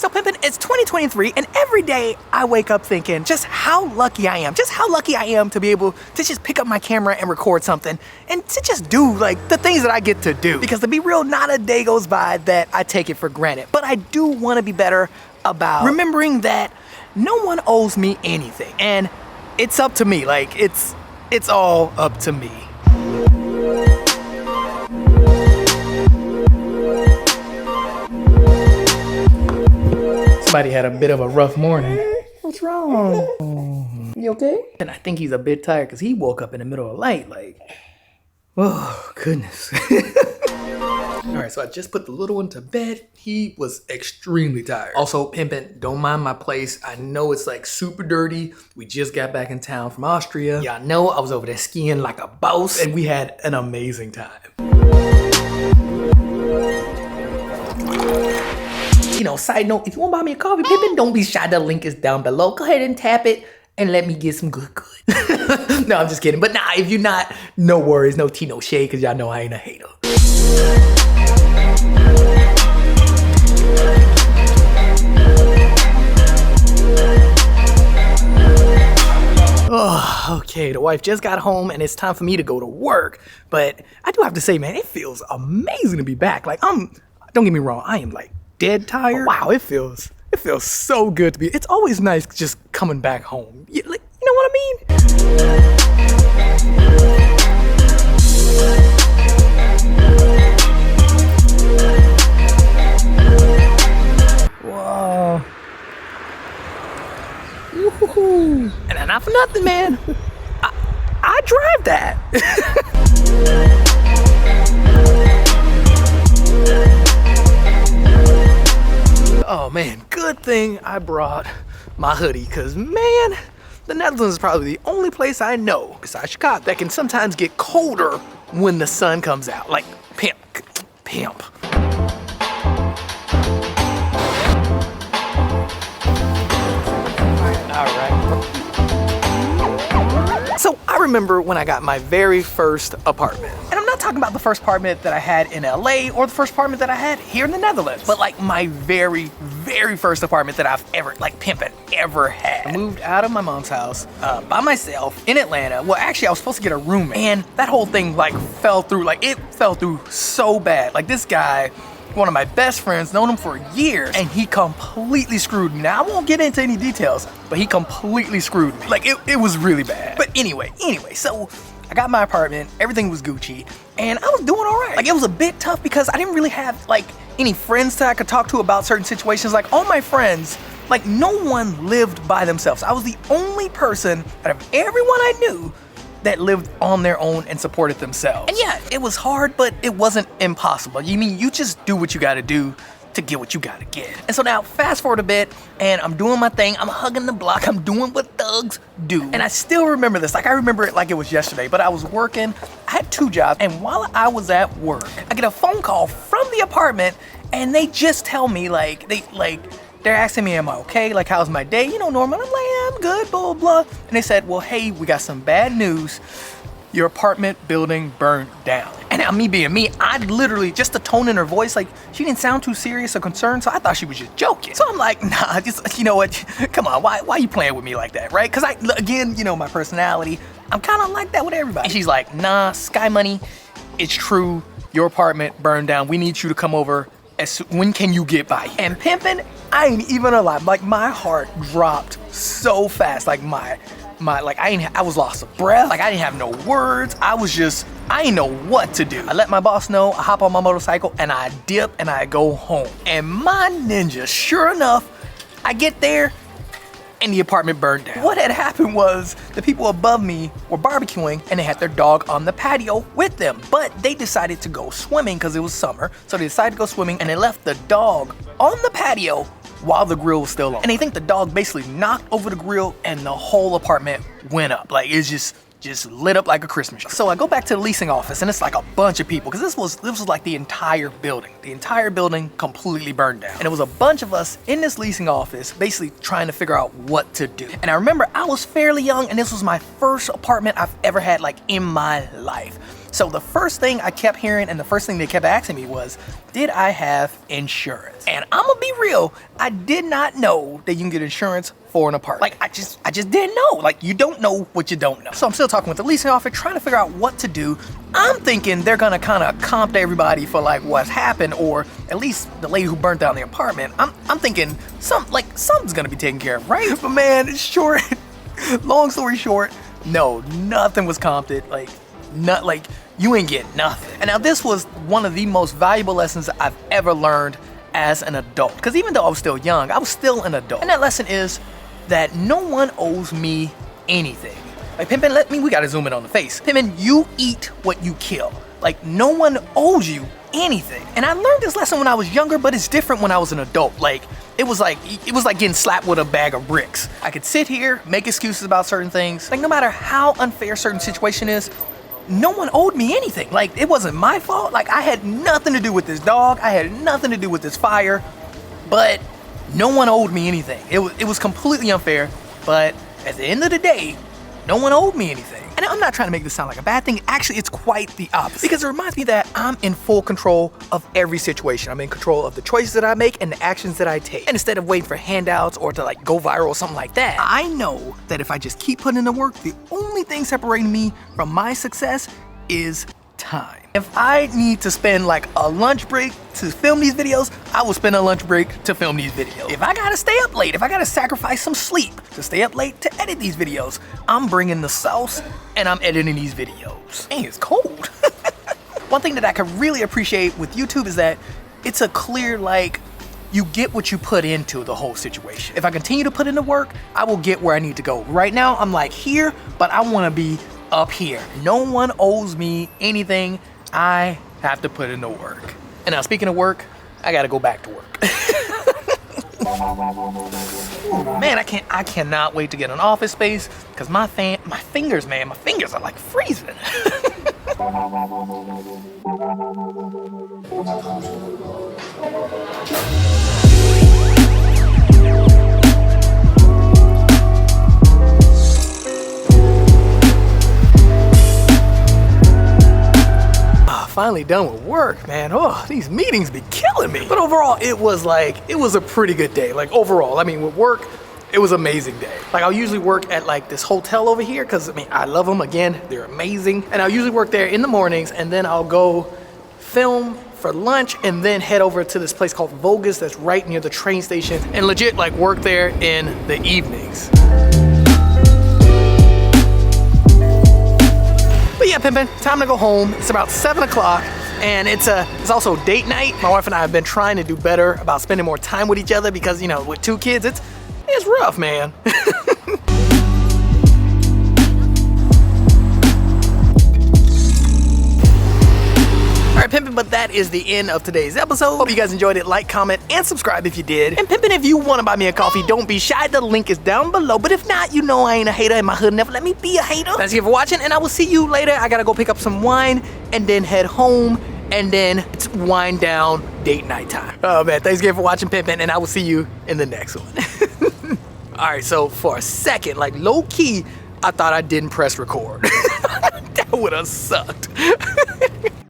So Pimpin', it's 2023 and every day I wake up thinking just how lucky I am. Just how lucky I am to be able to just pick up my camera and record something and to just do like the things that I get to do. Because to be real, not a day goes by that I take it for granted. But I do want to be better about remembering that no one owes me anything. And it's up to me. Like it's all up to me. Somebody had a bit of a rough morning. What's wrong? You okay? And I think he's a bit tired because he woke up in the middle of the night like, oh, goodness. All right, so I just put the little one to bed. He was extremely tired. Also, Pimpin', don't mind my place. I know it's like super dirty. We just got back in town from Austria. Y'all know I was over there skiing like a boss and we had an amazing time. You know, side note, if you want to buy me a coffee, Pimpin', don't be shy. The link is down below. Go ahead and tap it and let me get some good. No, I'm just kidding. But nah, if you're not, no worries, no tea, no shade, because y'all know I ain't a hater. Oh, okay, the wife just got home and it's time for me to go to work. But I do have to say, man, it feels amazing to be back. Like, don't get me wrong, I am like dead tired. Wow, it feels so good to be. It's always nice just coming back home. You know what I mean? Whoa. Woohoo. And not for nothing, man. I drive that. Oh man, good thing I brought my hoodie, cause man, the Netherlands is probably the only place I know, besides Chicago, that can sometimes get colder when the sun comes out. Like Pimp. All right. So I remember when I got my very first apartment. And I'm not talking about the first apartment that I had in LA or the first apartment that I had here in the Netherlands, but like my very first apartment that I've ever, like Pimpin', ever had. I moved out of my mom's house by myself in Atlanta. Well, actually I was supposed to get a roommate and that whole thing like fell through, like it fell through so bad. Like this guy, one of my best friends, known him for years, and he completely screwed me. Now, I won't get into any details, but he completely screwed me. Like, it was really bad. But anyway, so I got my apartment, everything was Gucci, and I was doing all right. Like, it was a bit tough because I didn't really have, like, any friends that I could talk to about certain situations. Like, all my friends, like, no one lived by themselves. I was the only person out of everyone I knew that lived on their own and supported themselves. And yeah, it was hard, but it wasn't impossible. You just do what you gotta do to get what you gotta get. And so now, fast forward a bit, and I'm doing my thing, I'm hugging the block, I'm doing what thugs do. And I still remember this, like I remember it like it was yesterday, but I was working, I had 2 jobs, and while I was at work, I get a phone call from the apartment, and they just tell me, they're asking me, am I okay? Like, how's my day? You know, Norman, I'm like, yeah, I'm good, blah, blah, blah. And they said, well, hey, we got some bad news. Your apartment building burned down. And now me being me, I literally, just the tone in her voice, like, she didn't sound too serious or concerned, so I thought she was just joking. So I'm like, nah, just, you know what? Come on, why are you playing with me like that, right? Because again, you know, my personality, I'm kind of like that with everybody. And she's like, nah, Sky Money, it's true. Your apartment burned down. We need you to come over. When can you get by? And Pimpin', I ain't even alive. Like my heart dropped so fast. Like I was lost of breath. Like I didn't have no words. I didn't know what to do. I let my boss know, I hop on my motorcycle and I dip and I go home. And my ninja, sure enough, I get there and the apartment burned down. What had happened was the people above me were barbecuing and they had their dog on the patio with them, but they decided to go swimming because it was summer. So they decided to go swimming and they left the dog on the patio while the grill was still on. And they think the dog basically knocked over the grill and the whole apartment went up. Like it's just lit up like a Christmas tree. So I go back to the leasing office and it's like a bunch of people because this was like the entire building. The entire building completely burned down. And it was a bunch of us in this leasing office basically trying to figure out what to do. And I remember I was fairly young and this was my first apartment I've ever had like in my life. So the first thing I kept hearing and the first thing they kept asking me was, did I have insurance? And I'm gonna be real, I did not know that you can get insurance for an apartment. Like, I just didn't know. Like, you don't know what you don't know. So I'm still talking with the leasing officer, trying to figure out what to do. I'm thinking they're gonna kind of comp to everybody for like what's happened, or at least the lady who burnt down the apartment. I'm thinking something's gonna be taken care of, right? But man, it's short. Long story short, no, nothing was comped. Like you ain't getting nothing. And now this was one of the most valuable lessons I've ever learned as an adult. Because even though I was still young, I was still an adult. And that lesson is that no one owes me anything. Like, Pimpin', we gotta zoom in on the face. Pimpin', you eat what you kill. Like, no one owes you anything. And I learned this lesson when I was younger, but it's different when I was an adult. Like, it was like getting slapped with a bag of bricks. I could sit here, make excuses about certain things. Like, no matter how unfair a certain situation is, no one owed me anything. Like, it wasn't my fault. Like, I had nothing to do with this dog. I had nothing to do with this fire, but no one owed me anything. It was completely unfair, but at the end of the day, no one owed me anything. And I'm not trying to make this sound like a bad thing. Actually, it's quite the opposite, because it reminds me that I'm in full control of every situation. I'm in control of the choices that I make and the actions that I take. And instead of waiting for handouts or to like go viral or something like that, I know that if I just keep putting in the work, the only thing separating me from my success is time. If I need to spend like a lunch break to film these videos, I will spend a lunch break to film these videos. If I gotta stay up late, if I gotta sacrifice some sleep to stay up late to edit these videos, I'm bringing the sauce and I'm editing these videos. Dang, it's cold. One thing that I can really appreciate with YouTube is that it's a clear, like, you get what you put into the whole situation. If I continue to put in the work, I will get where I need to go. Right now, I'm like here, but I wanna be up here. No one owes me anything. I have to put in the work. And now, speaking of work, I gotta go back to work. Man, I cannot wait to get an office space, because my fingers are like freezing. Finally done with work, man. Oh, these meetings be killing me. But overall, it was a pretty good day. Like, overall, I mean, with work, it was an amazing day. Like, I'll usually work at like this hotel over here, because I mean, I love them. Again, they're amazing. And I'll usually work there in the mornings, and then I'll go film for lunch and then head over to this place called Vogus that's right near the train station, and legit like work there in the evenings. But yeah, Pimpin', time to go home. It's about 7 o'clock, and it's also date night. My wife and I have been trying to do better about spending more time with each other, because, you know, with 2 kids, it's rough, man. All right, Pimpin', but that is the end of today's episode. Hope you guys enjoyed it. Like, comment, and subscribe if you did. And Pimpin', if you want to buy me a coffee, don't be shy. The link is down below. But if not, you know I ain't a hater, and my hood never let me be a hater. Thanks again for watching, and I will see you later. I gotta go pick up some wine and then head home, and then it's wind down date night time. Oh man, thanks again for watching, Pimpin', and I will see you in the next one. All right, so for a second, like low key, I thought I didn't press record. That would have sucked.